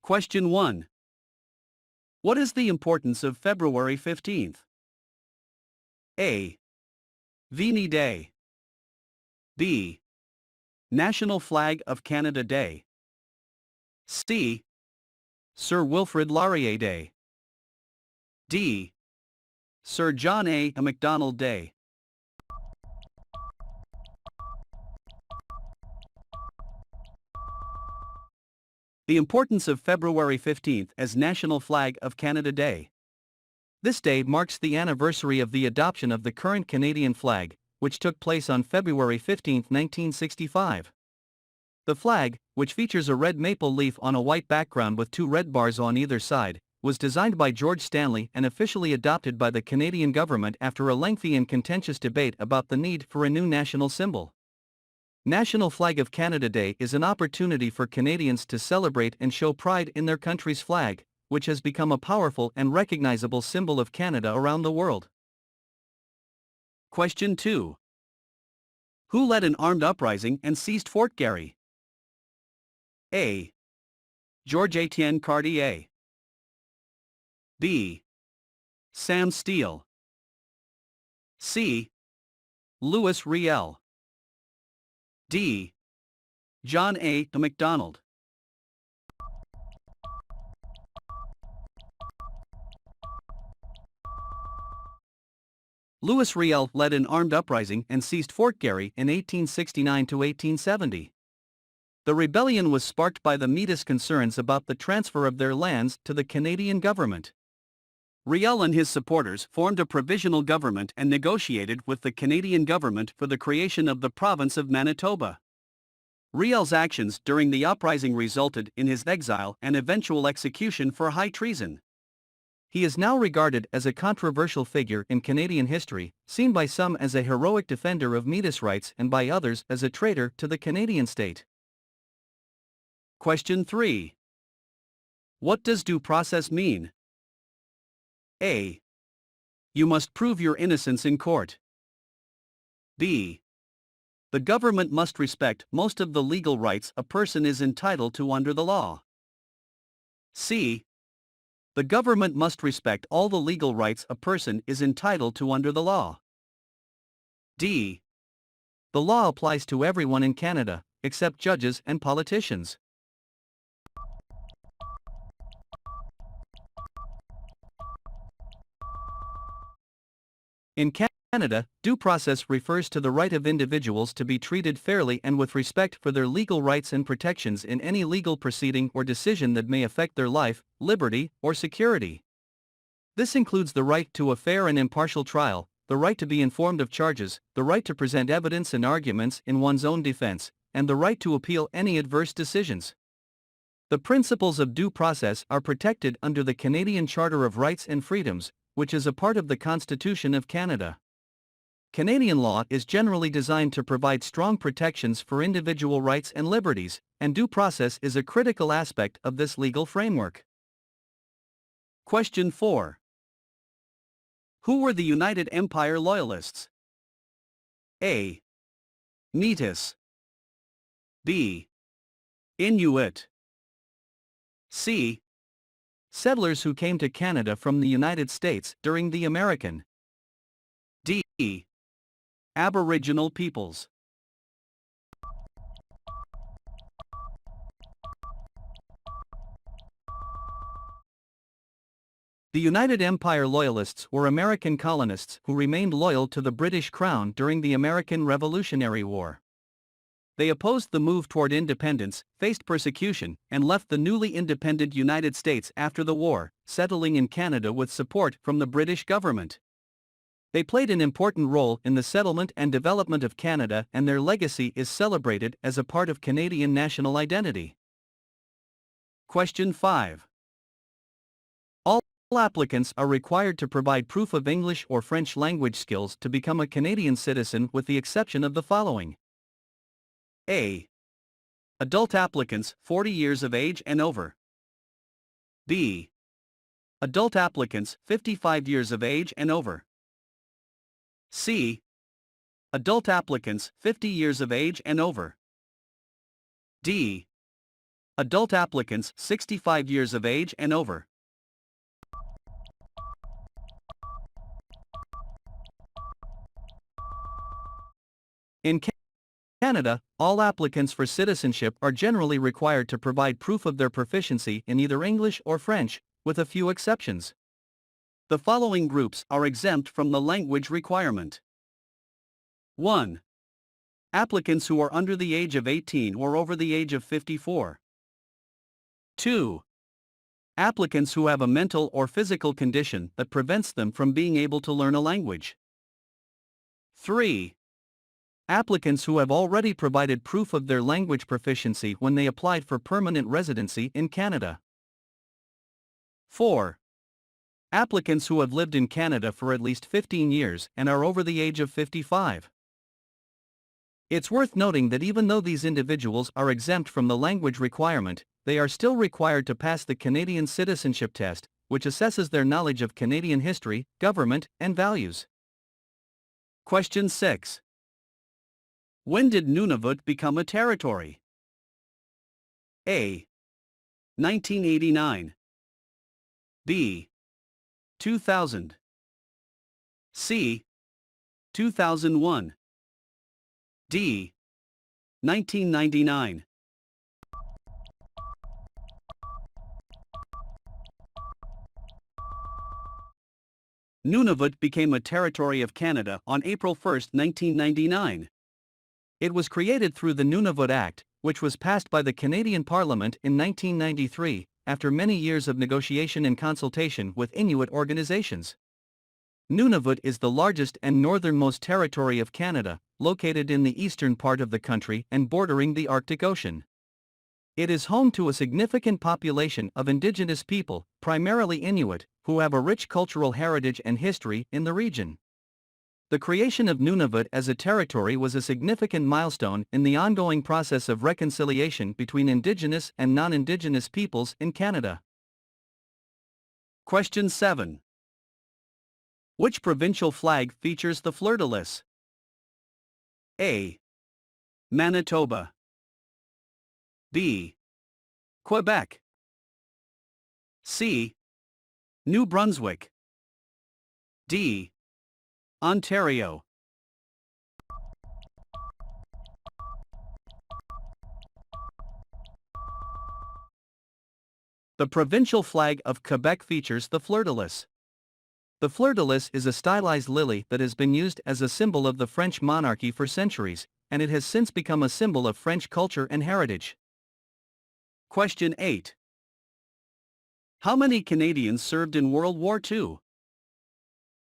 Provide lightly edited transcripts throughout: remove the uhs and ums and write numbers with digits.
Question 1. What is the importance of February 15th? A. Vimy Day. B. National Flag of Canada Day. C. Sir Wilfrid Laurier Day. D. Sir John A. Macdonald Day. The importance of February 15th as National Flag of Canada Day. This day marks the anniversary of the adoption of the current Canadian flag, which took place on February 15, 1965. The flag, which features a red maple leaf on a white background with two red bars on either side, was designed by George Stanley and officially adopted by the Canadian government after a lengthy and contentious debate about the need for a new national symbol. National Flag of Canada Day is an opportunity for Canadians to celebrate and show pride in their country's flag, which has become a powerful and recognizable symbol of Canada around the world. Question 2. Who led an armed uprising and seized Fort Garry? A. George Etienne Cartier. B. Sam Steele. C. Louis Riel. D. John A. Macdonald. Louis Riel led an armed uprising and seized Fort Garry in 1869 to 1870. The rebellion was sparked by the Métis concerns about the transfer of their lands to the Canadian government. Riel and his supporters formed a provisional government and negotiated with the Canadian government for the creation of the province of Manitoba. Riel's actions during the uprising resulted in his exile and eventual execution for high treason. He is now regarded as a controversial figure in Canadian history, seen by some as a heroic defender of Métis rights and by others as a traitor to the Canadian state. Question 3. What does due process mean? A. You must prove your innocence in court. B. The government must respect most of the legal rights a person is entitled to under the law. C. The government must respect all the legal rights a person is entitled to under the law. D. The law applies to everyone in Canada, except judges and politicians. In Canada, due process refers to the right of individuals to be treated fairly and with respect for their legal rights and protections in any legal proceeding or decision that may affect their life, liberty, or security. This includes the right to a fair and impartial trial, the right to be informed of charges, the right to present evidence and arguments in one's own defense, and the right to appeal any adverse decisions. The principles of due process are protected under the Canadian Charter of Rights and Freedoms, which is a part of the Constitution of Canada. Canadian law is generally designed to provide strong protections for individual rights and liberties, and due process is a critical aspect of this legal framework. Question 4. Who were the United Empire Loyalists? A. Métis. B. Inuit. C. Settlers who came to Canada from the United States during the American. D. Aboriginal peoples. The United Empire Loyalists were American colonists who remained loyal to the British Crown during the American Revolutionary War. They opposed the move toward independence, faced persecution, and left the newly independent United States after the war, settling in Canada with support from the British government. They played an important role in the settlement and development of Canada, and their legacy is celebrated as a part of Canadian national identity. Question 5. All applicants are required to provide proof of English or French language skills to become a Canadian citizen with the exception of the following. A. Adult applicants 40 years of age and over. B. Adult applicants 55 years of age and over. C. Adult applicants 50 years of age and over. D. Adult applicants 65 years of age and over. In Canada, all applicants for citizenship are generally required to provide proof of their proficiency in either English or French, with a few exceptions. The following groups are exempt from the language requirement. 1. Applicants who are under the age of 18 or over the age of 54. 2. Applicants who have a mental or physical condition that prevents them from being able to learn a language. 3. Applicants who have already provided proof of their language proficiency when they applied for permanent residency in Canada. 4. Applicants who have lived in Canada for at least 15 years and are over the age of 55. It's worth noting that even though these individuals are exempt from the language requirement, they are still required to pass the Canadian Citizenship Test, which assesses their knowledge of Canadian history, government, and values. Question 6. When did Nunavut become a territory? A. 1989. B. 2000. C. 2001. D. 1999. Nunavut became a territory of Canada on April 1, 1999. It was created through the Nunavut Act, which was passed by the Canadian Parliament in 1993, after many years of negotiation and consultation with Inuit organizations. Nunavut is the largest and northernmost territory of Canada, located in the eastern part of the country and bordering the Arctic Ocean. It is home to a significant population of Indigenous people, primarily Inuit, who have a rich cultural heritage and history in the region. The creation of Nunavut as a territory was a significant milestone in the ongoing process of reconciliation between Indigenous and non-Indigenous peoples in Canada. Question 7. Which provincial flag features the fleur-de-lis? A. Manitoba. B. Quebec. C. New Brunswick. D. Ontario. The provincial flag of Quebec features the fleur-de-lis. The fleur-de-lis is a stylized lily that has been used as a symbol of the French monarchy for centuries, and it has since become a symbol of French culture and heritage. Question 8. How many Canadians served in World War II?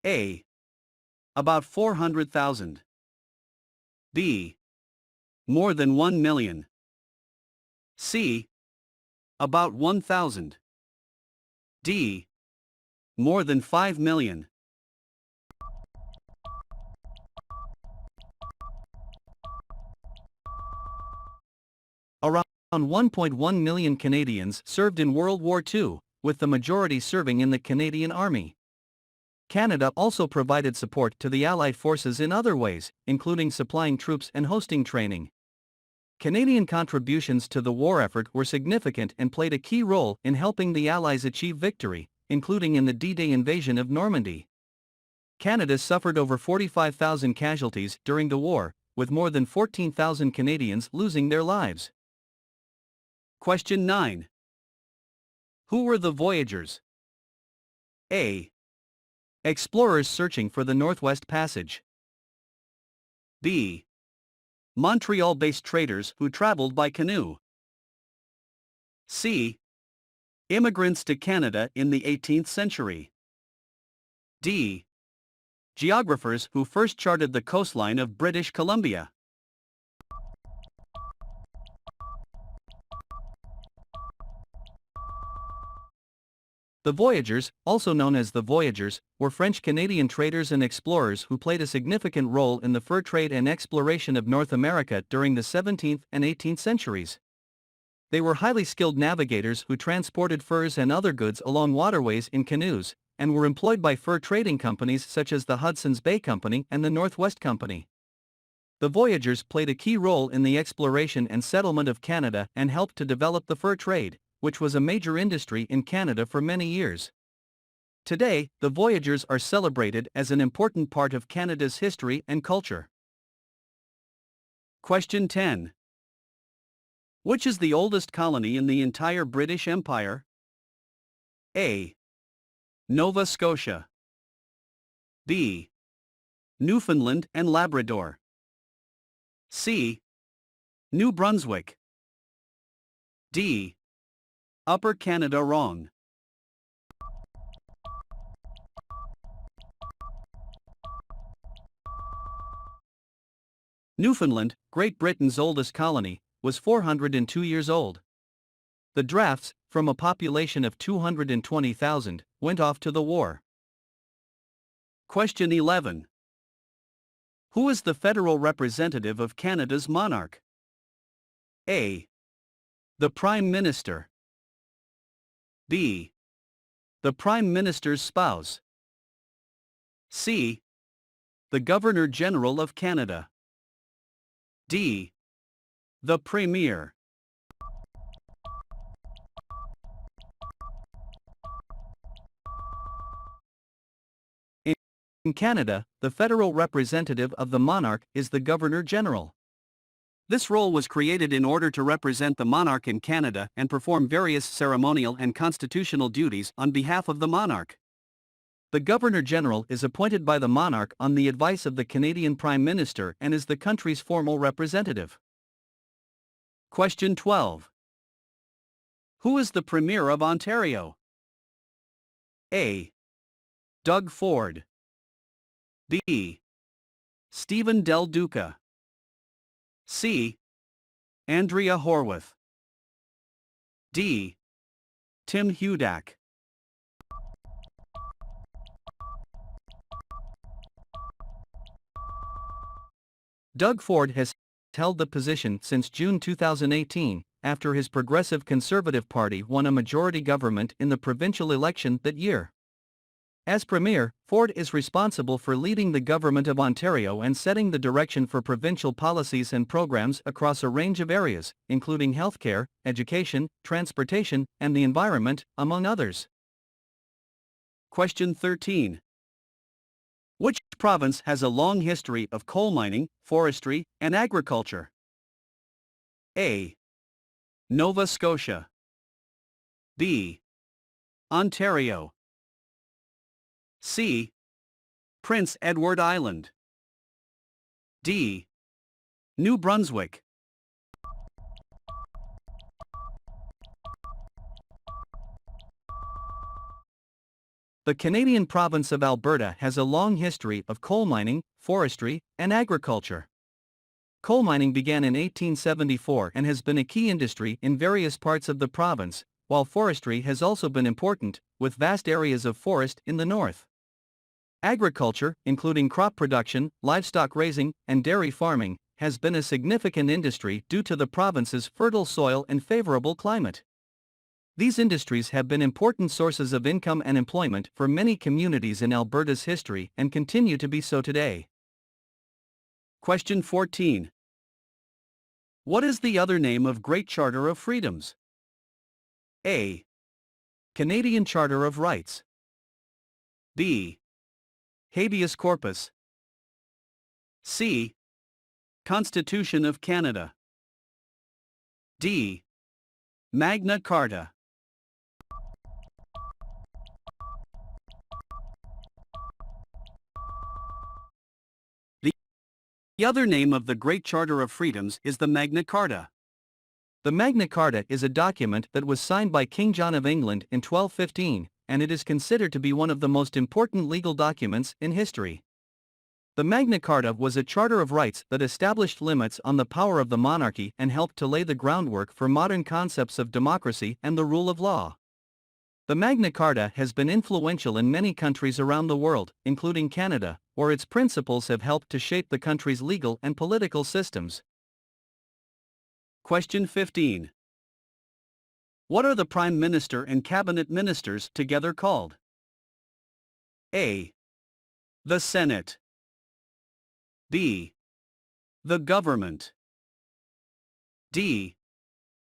A. About 400,000. B. More than 1 million. C. About 1,000. D. More than 5 million. Around 1.1 million Canadians served in World War II, with the majority serving in the Canadian Army. Canada also provided support to the Allied forces in other ways, including supplying troops and hosting training. Canadian contributions to the war effort were significant and played a key role in helping the Allies achieve victory, including in the D-Day invasion of Normandy. Canada suffered over 45,000 casualties during the war, with more than 14,000 Canadians losing their lives. Question 9. Who were the voyagers? A. Explorers searching for the Northwest Passage. B. Montreal-based traders who traveled by canoe. C. Immigrants to Canada in the 18th century. D. Geographers who first charted the coastline of British Columbia. The voyagers, also known as the Voyageurs, were French-Canadian traders and explorers who played a significant role in the fur trade and exploration of North America during the 17th and 18th centuries. They were highly skilled navigators who transported furs and other goods along waterways in canoes, and were employed by fur trading companies such as the Hudson's Bay Company and the Northwest Company. The voyagers played a key role in the exploration and settlement of Canada and helped to develop the fur trade, which was a major industry in Canada for many years. Today, the voyagers are celebrated as an important part of Canada's history and culture. Question 10. Which is the oldest colony in the entire British Empire? A. Nova Scotia. B. Newfoundland and Labrador. C. New Brunswick. D. Upper Canada. Wrong. Newfoundland, Great Britain's oldest colony, was 402 years old. The drafts, from a population of 220,000, went off to the war. Question 11. Who is the federal representative of Canada's monarch? A. The Prime Minister. B. The Prime Minister's spouse. C. The Governor-General of Canada. D. The Premier. In Canada, the federal representative of the monarch is the Governor-General. This role was created in order to represent the monarch in Canada and perform various ceremonial and constitutional duties on behalf of the monarch. The Governor-General is appointed by the monarch on the advice of the Canadian Prime Minister and is the country's formal representative. Question 12. Who is the Premier of Ontario? A. Doug Ford. B. Stephen Del Duca. C. Andrea Horwath. D. Tim Hudak. Doug Ford has held the position since June 2018, after his Progressive Conservative Party won a majority government in the provincial election that year. As Premier, Ford is responsible for leading the Government of Ontario and setting the direction for provincial policies and programs across a range of areas, including healthcare, education, transportation, and the environment, among others. Question 13. Which province has a long history of coal mining, forestry, and agriculture? A. Nova Scotia. B. Ontario. C. Prince Edward Island. D. New Brunswick. The Canadian province of Alberta has a long history of coal mining, forestry, and agriculture. Coal mining began in 1874 and has been a key industry in various parts of the province, while forestry has also been important, with vast areas of forest in the north. Agriculture, including crop production, livestock raising, and dairy farming, has been a significant industry due to the province's fertile soil and favorable climate. These industries have been important sources of income and employment for many communities in Alberta's history and continue to be so today. Question 14. What is the other name of Great Charter of Freedoms? A. Canadian Charter of Rights. B. Habeas Corpus. C. Constitution of Canada. D. Magna Carta. The other name of the Great Charter of Freedoms is the Magna Carta. The Magna Carta is a document that was signed by King John of England in 1215, and it is considered to be one of the most important legal documents in history. The Magna Carta was a charter of rights that established limits on the power of the monarchy and helped to lay the groundwork for modern concepts of democracy and the rule of law. The Magna Carta has been influential in many countries around the world, including Canada, where its principles have helped to shape the country's legal and political systems. Question 15. What are the Prime Minister and Cabinet Ministers together called? A. The Senate. B. The government. D.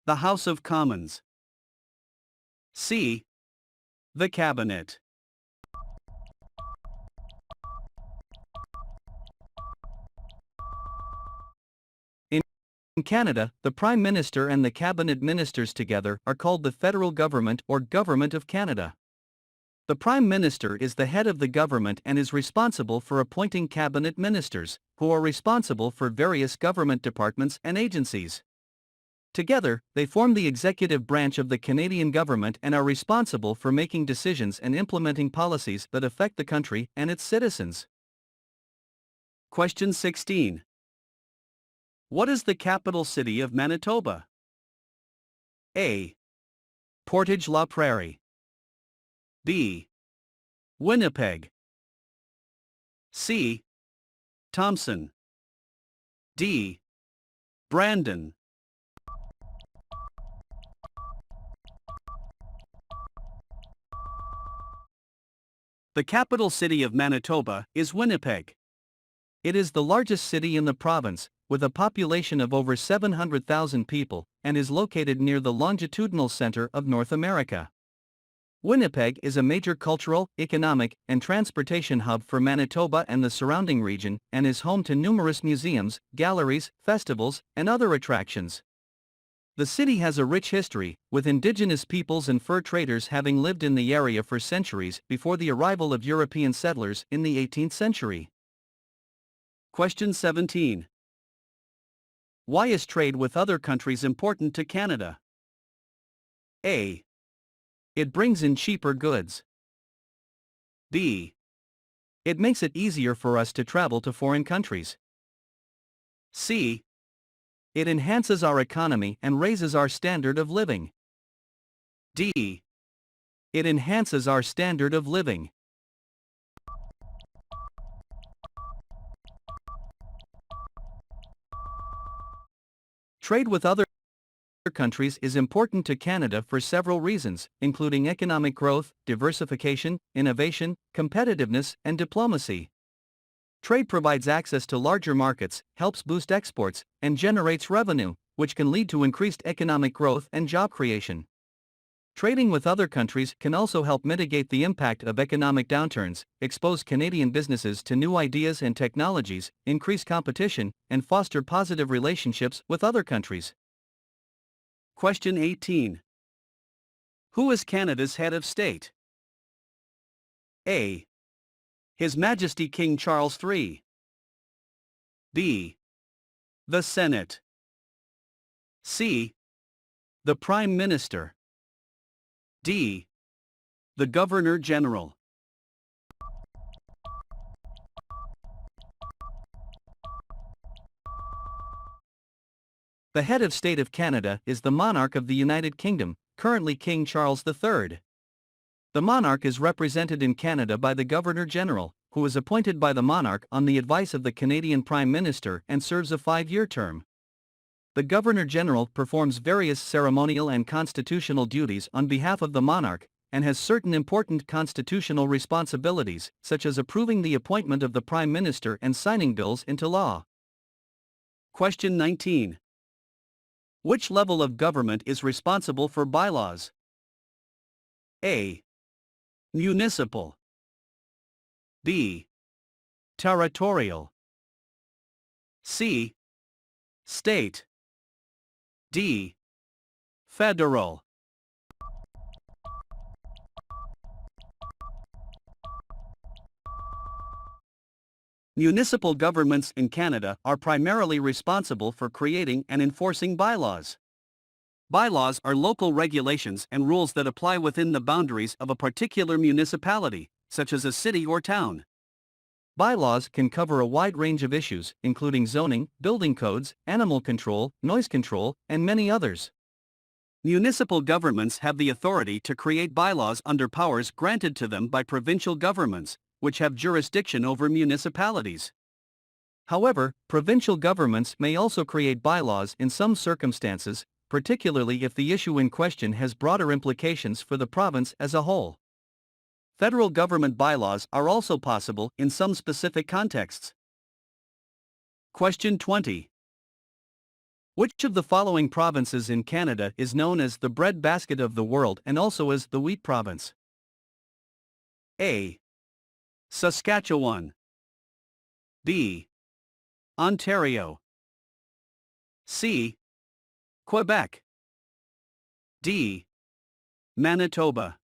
The House of Commons. C. The cabinet. In Canada, the Prime Minister and the Cabinet Ministers together are called the Federal Government or Government of Canada. The Prime Minister is the head of the government and is responsible for appointing cabinet ministers, who are responsible for various government departments and agencies. Together, they form the executive branch of the Canadian government and are responsible for making decisions and implementing policies that affect the country and its citizens. Question 16. What is the capital city of Manitoba? A. Portage la Prairie. B. Winnipeg. C. Thompson. D. Brandon. The capital city of Manitoba is Winnipeg. It is the largest city in the province, with a population of over 700,000 people, and is located near the longitudinal center of North America. Winnipeg is a major cultural, economic, and transportation hub for Manitoba and the surrounding region, and is home to numerous museums, galleries, festivals, and other attractions. The city has a rich history, with Indigenous peoples and fur traders having lived in the area for centuries before the arrival of European settlers in the 18th century. Question 17. Why is trade with other countries important to Canada? A. It brings in cheaper goods. B. It makes it easier for us to travel to foreign countries. C. It enhances our economy and raises our standard of living. D. It enhances our standard of living. Trade with other countries is important to Canada for several reasons, including economic growth, diversification, innovation, competitiveness, and diplomacy. Trade provides access to larger markets, helps boost exports, and generates revenue, which can lead to increased economic growth and job creation. Trading with other countries can also help mitigate the impact of economic downturns, expose Canadian businesses to new ideas and technologies, increase competition, and foster positive relationships with other countries. Question 18. Who is Canada's head of state? A. His Majesty King Charles III. B. The Senate. C. The Prime Minister. D. The Governor General. The head of state of Canada is the monarch of the United Kingdom, currently King Charles III. The monarch is represented in Canada by the Governor General, who is appointed by the monarch on the advice of the Canadian Prime Minister and serves a 5-year term. The Governor General performs various ceremonial and constitutional duties on behalf of the monarch, and has certain important constitutional responsibilities, such as approving the appointment of the Prime Minister and signing bills into law. Question 19. Which level of government is responsible for bylaws? A. Municipal. B. Territorial. C. State. D. Federal. Municipal governments in Canada are primarily responsible for creating and enforcing bylaws. Bylaws are local regulations and rules that apply within the boundaries of a particular municipality, such as a city or town. Bylaws can cover a wide range of issues, including zoning, building codes, animal control, noise control, and many others. Municipal governments have the authority to create bylaws under powers granted to them by provincial governments, which have jurisdiction over municipalities. However, provincial governments may also create bylaws in some circumstances, particularly if the issue in question has broader implications for the province as a whole. Federal government bylaws are also possible in some specific contexts. Question 20. Which of the following provinces in Canada is known as the breadbasket of the world and also as the wheat province? A. Saskatchewan. B. Ontario. C. Quebec. D. Manitoba.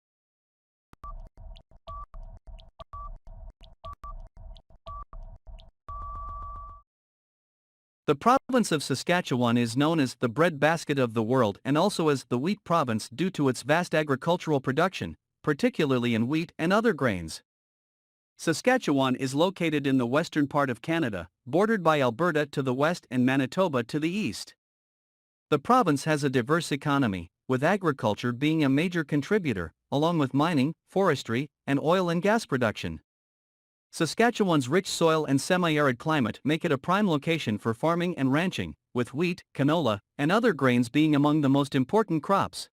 The province of Saskatchewan is known as the breadbasket of the world and also as the wheat province due to its vast agricultural production, particularly in wheat and other grains. Saskatchewan is located in the western part of Canada, bordered by Alberta to the west and Manitoba to the east. The province has a diverse economy, with agriculture being a major contributor, along with mining, forestry, and oil and gas production. Saskatchewan's rich soil and semi-arid climate make it a prime location for farming and ranching, with wheat, canola, and other grains being among the most important crops.